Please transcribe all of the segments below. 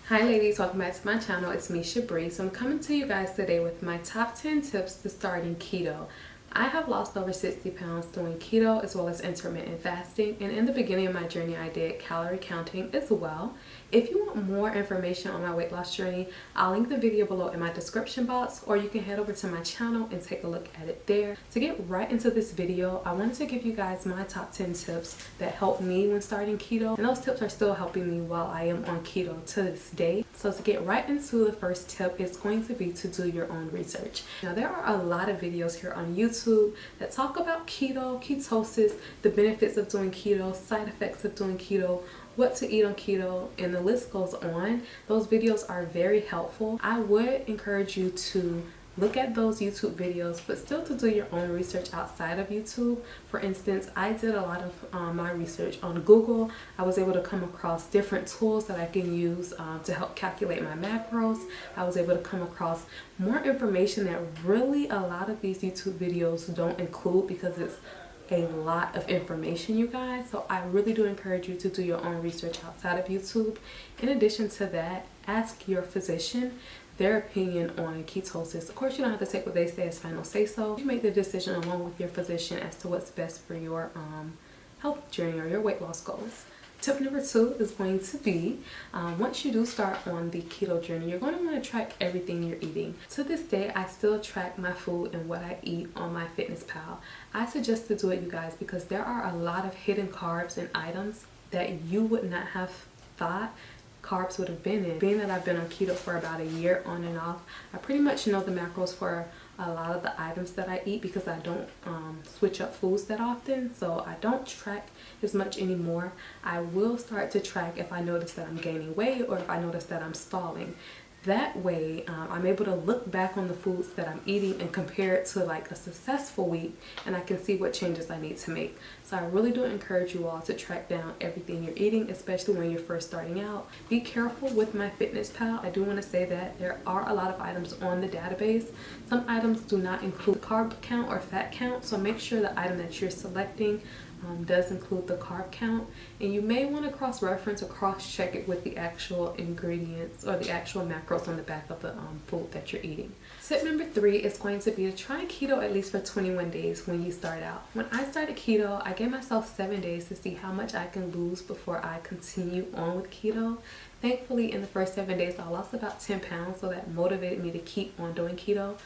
Hi ladies, welcome back to my channel. It's me, Shabree. So I'm coming to you guys today with my top 10 tips to starting keto. I have lost over 60 pounds doing keto as well as intermittent fasting, and in the beginning of my journey I did calorie counting as well. If you want more information on my weight loss journey, I'll link the video below in my description box, or you can head over to my channel and take a look at it there. To get right into this video, I wanted to give you guys my top 10 tips that helped me when starting keto, and those tips are still helping me while I am on keto to this day. So to get right into the first tip, it's going to be to do your own research. Now there are a lot of videos here on YouTube that talk about keto, ketosis, the benefits of doing keto, side effects of doing keto, what to eat on keto, and the list goes on. Those videos are very helpful. I would encourage you to look at those YouTube videos, but still to do your own research outside of YouTube. For instance, I did a lot of my research on Google. I was able to come across different tools that I can use to help calculate my macros. I was able to come across more information that really a lot of these YouTube videos don't include because it's a lot of information, you guys. So I really do encourage you to do your own research outside of YouTube. In addition to that, ask your physician their opinion on ketosis. Of course, you don't have to take what they say as final say so. You make the decision along with your physician as to what's best for your health journey or your weight loss goals. Tip number 2 is going to be, once you do start on the keto journey, you're going to want to track everything you're eating. To this day, I still track my food and what I eat on MyFitnessPal. I suggest to do it, you guys, because there are a lot of hidden carbs and items that you would not have thought carbs would have been in. Being that I've been on keto for about a year on and off, I pretty much know the macros for a lot of the items that I eat because I don't switch up foods that often, so I don't track as much anymore. I will start to track if I notice that I'm gaining weight or if I notice that I'm stalling. That way, I'm able to look back on the foods that I'm eating and compare it to like a successful week, and I can see what changes I need to make. So I really do encourage you all to track down everything you're eating, especially when you're first starting out. Be careful with MyFitnessPal. I do want to say that there are a lot of items on the database. Some items do not include carb count or fat count, so make sure the item that you're selecting does include the carb count, and you may want to cross-reference or cross-check it with the actual ingredients or the actual macros on the back of the food that you're eating. Tip number 3 is going to be to try keto at least for 21 days when you start out. When I started keto, I gave myself 7 days to see how much I can lose before I continue on with keto. Thankfully, in the first 7 days, I lost about 10 pounds, so that motivated me to keep on doing keto.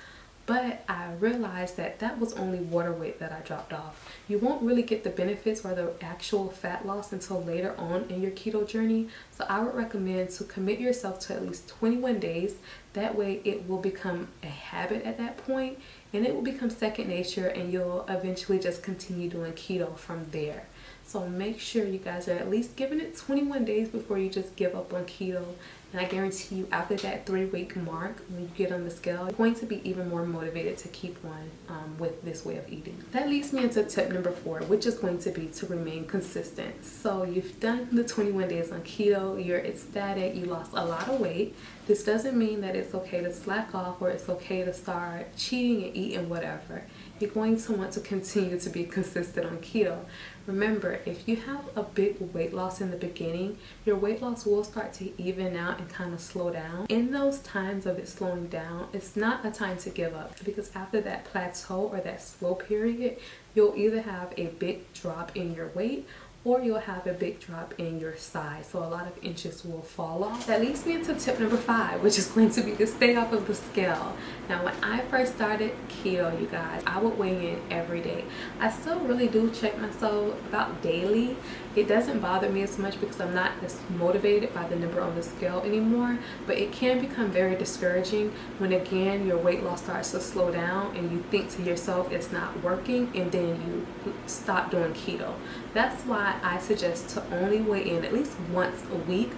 But I realized that that was only water weight that I dropped off. You won't really get the benefits or the actual fat loss until later on in your keto journey. So I would recommend to commit yourself to at least 21 days. That way it will become a habit at that point, and it will become second nature, and you'll eventually just continue doing keto from there. So make sure you guys are at least giving it 21 days before you just give up on keto. And I guarantee you, after that 3-week mark, when you get on the scale, you're going to be even more motivated to keep on with this way of eating. That leads me into tip number 4, which is going to be to remain consistent. So you've done the 21 days on keto, you're ecstatic, you lost a lot of weight. This doesn't mean that it's okay to slack off or it's okay to start cheating and eating whatever. You're going to want to continue to be consistent on keto. Remember, if you have a big weight loss in the beginning, your weight loss will start to even out and kind of slow down. In those times of it slowing down, it's not a time to give up, because after that plateau or that slow period, you'll either have a big drop in your weight or you'll have a big drop in your size, so a lot of inches will fall off. That leads me into tip number 5, which is going to be to stay off of the scale. Now when I first started keto, you guys, I would weigh in every day. I still really do check myself about daily. It doesn't bother me as much because I'm not as motivated by the number on the scale anymore, but it can become very discouraging when again your weight loss starts to slow down and you think to yourself it's not working, and then you stop doing keto. That's why I suggest to only weigh in at least once a week,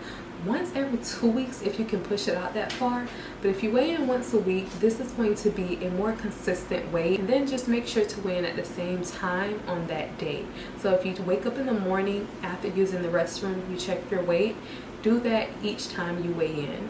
once every 2 weeks if you can push it out that far. But if you weigh in once a week, this is going to be a more consistent weight, and then just make sure to weigh in at the same time on that day. So if you wake up in the morning after using the restroom, you check your weight, do that each time you weigh in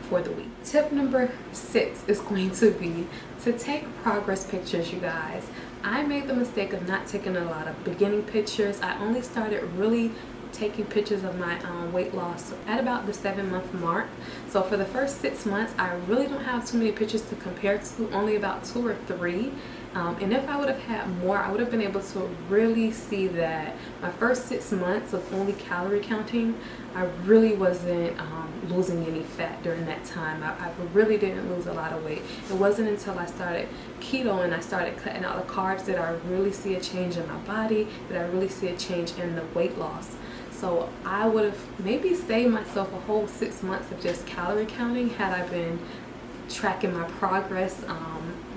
for the week. Tip number 6 is going to be to take progress pictures, you guys. I made the mistake of not taking a lot of beginning pictures. I only started really taking pictures of my weight loss at about the 7-month mark. So for the first 6 months, I really don't have too many pictures to compare to, only about 2 or 3. And if I would have had more, I would have been able to really see that my first 6 months of only calorie counting, I really wasn't losing any fat during that time. I really didn't lose a lot of weight. It wasn't until I started keto and I started cutting out the carbs that I really see a change in my body, that I really see a change in the weight loss. So I would have maybe saved myself a whole 6 months of just calorie counting had I been tracking my progress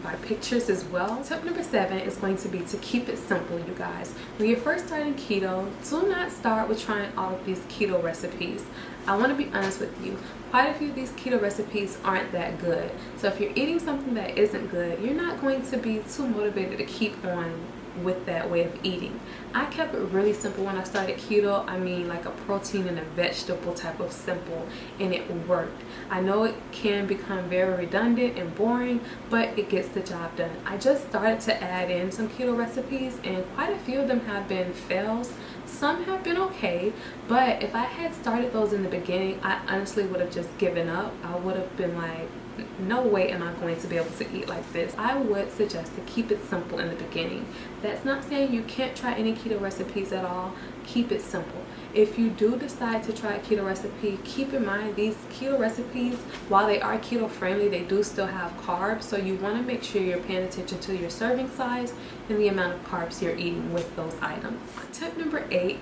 by pictures as well. Tip number 7 is going to be to keep it simple, you guys. When you're first starting keto, do not start with trying all of these keto recipes. I want to be honest with you. Quite a few of these keto recipes aren't that good. So if you're eating something that isn't good, you're not going to be too motivated to keep on with that way of eating. I kept it really simple when I started keto. I mean, like a protein and a vegetable type of simple, and it worked. I know it can become very redundant and boring, but it gets the job done. I just started to add in some keto recipes, and quite a few of them have been fails. Some have been okay, but if I had started those in the beginning, I honestly would have just given up. I would have been like, no way am I going to be able to eat like this. I would suggest to keep it simple in the beginning. That's not saying you can't try any keto recipes at all. Keep it simple. If you do decide to try a keto recipe, keep in mind these keto recipes, while they are keto friendly, they do still have carbs. So you want to make sure you're paying attention to your serving size and the amount of carbs you're eating with those items. Tip number 8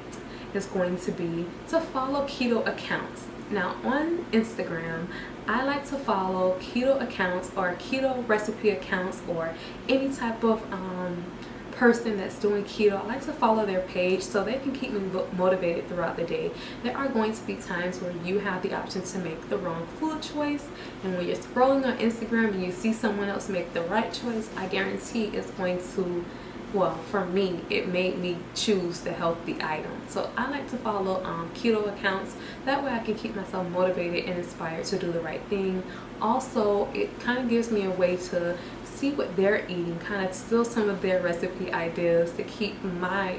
is going to be to follow keto accounts. Now on Instagram, I like to follow keto accounts or keto recipe accounts or any type of person that's doing keto. I like to follow their page so they can keep me motivated throughout the day. There are going to be times where you have the option to make the wrong food choice, and when you're scrolling on Instagram and you see someone else make the right choice, I guarantee it's going to, well, for me, it made me choose the healthy item. So I like to follow keto accounts. That way I can keep myself motivated and inspired to do the right thing. Also, it kind of gives me a way to see what they're eating, kind of steal some of their recipe ideas to keep my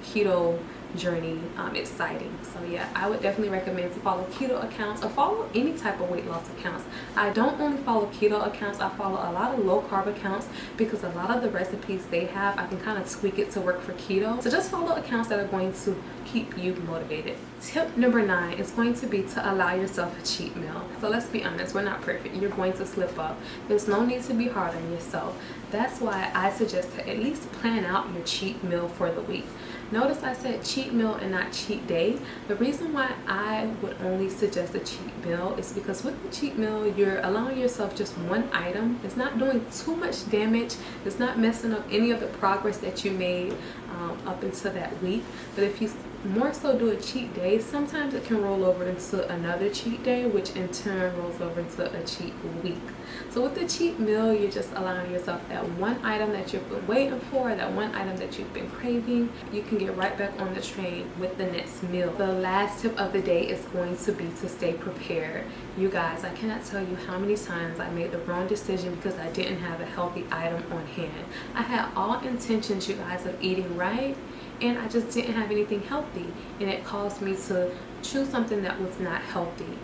keto journey exciting. So yeah, I would definitely recommend to follow keto accounts or follow any type of weight loss accounts. I don't only follow keto accounts, I follow a lot of low carb accounts because a lot of the recipes they have, I can kind of tweak it to work for keto. So just follow accounts that are going to keep you motivated. Tip number 9 is going to be to allow yourself a cheat meal. So let's be honest, we're not perfect. You're going to slip up. There's no need to be hard on yourself. That's why I suggest to at least plan out your cheat meal for the week. Notice I said cheat meal and not cheat day. The reason why I would only suggest a cheat meal is because with the cheat meal, you're allowing yourself just one item. It's not doing too much damage. It's not messing up any of the progress that you made up until that week. But if you more so do a cheat day, sometimes it can roll over into another cheat day, which in turn rolls over into a cheat week. So with the cheat meal, you're just allowing yourself that one item that you've been waiting for, that one item that you've been craving. You can get right back on the train with the next meal. The last tip of the day is going to be to stay prepared. You guys, I cannot tell you how many times I made the wrong decision because I didn't have a healthy item on hand. I had all intentions, you guys, of eating right, and I just didn't have anything healthy, and it caused me to choose something that was not healthy.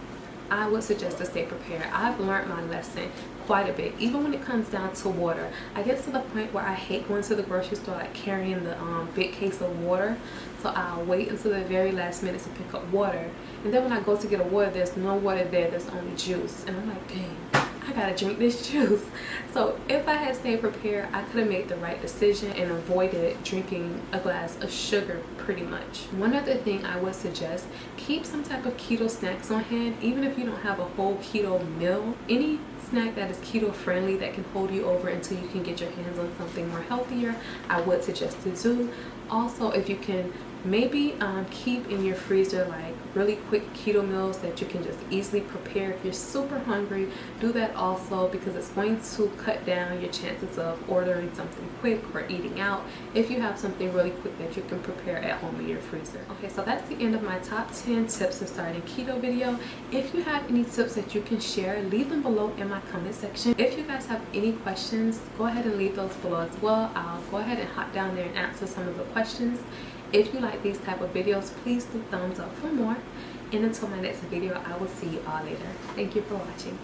I would suggest to stay prepared. I've learned my lesson quite a bit, even when it comes down to water. I get to the point where I hate going to the grocery store, like carrying the big case of water. So I'll wait until the very last minute to pick up water, and then when I go to get a water, there's no water there, there's only juice, and I'm like, dang, I gotta drink this juice. So if I had stayed prepared, I could have made the right decision and avoided drinking a glass of sugar pretty much. One other thing I would suggest, keep some type of keto snacks on hand, even if you don't have a whole keto meal. Any snack that is keto friendly that can hold you over until you can get your hands on something more healthier, I would suggest to do. Also, if you can maybe keep in your freezer like really quick keto meals that you can just easily prepare. If you're super hungry, do that also, because it's going to cut down your chances of ordering something quick or eating out if you have something really quick that you can prepare at home in your freezer. Okay, so that's the end of my top 10 tips to starting keto video. If you have any tips that you can share, leave them below in my comment section. If you guys have any questions, go ahead and leave those below as well. I'll go ahead and hop down there and answer some of the questions. If you like these type of videos, please do thumbs up for more. And until my next video, I will see you all later. Thank you for watching.